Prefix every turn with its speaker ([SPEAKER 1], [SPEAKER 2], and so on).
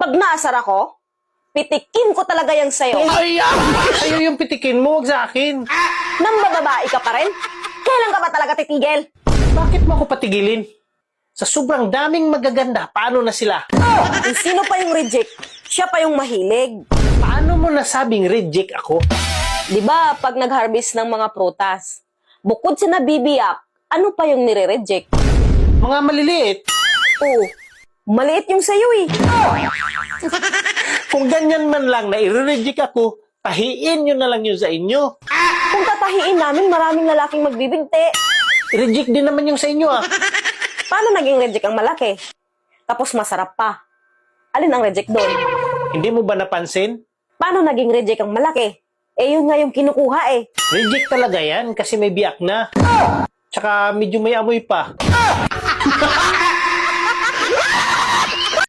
[SPEAKER 1] Pag naasar ako, pitikin ko talaga yan sa'yo.
[SPEAKER 2] Ay, sa'yo yung pitikin mo, wag sa akin.
[SPEAKER 1] Nang bababae ka pa rin? Kailan ka ba talaga titigil?
[SPEAKER 2] Bakit mo ako patigilin? Sa sobrang daming magaganda, paano na sila?
[SPEAKER 1] Kung sino pa yung reject, siya pa yung mahilig.
[SPEAKER 2] Paano mo nasabing reject ako?
[SPEAKER 1] Di ba pag nag-harvest ng mga prutas, bukod sa nabibiyak, ano pa yung nire-reject?
[SPEAKER 2] Mga maliliit.
[SPEAKER 1] Oo, maliit yung sa'yo eh.
[SPEAKER 2] Kung ganyan man lang na i-reject ako, tahiin nyo na lang yun sa inyo.
[SPEAKER 1] Kung tatahiin namin, maraming lalaking magbibigti.
[SPEAKER 2] I-reject din naman yung sa inyo ah.
[SPEAKER 1] Paano naging reject ang malaki? Tapos masarap pa. Alin ang reject doon?
[SPEAKER 2] Hindi mo ba napansin?
[SPEAKER 1] Paano naging reject ang malaki? Eh yun nga yung kinukuha eh.
[SPEAKER 2] Reject talaga yan kasi may biyak na. Tsaka medyo may amoy pa.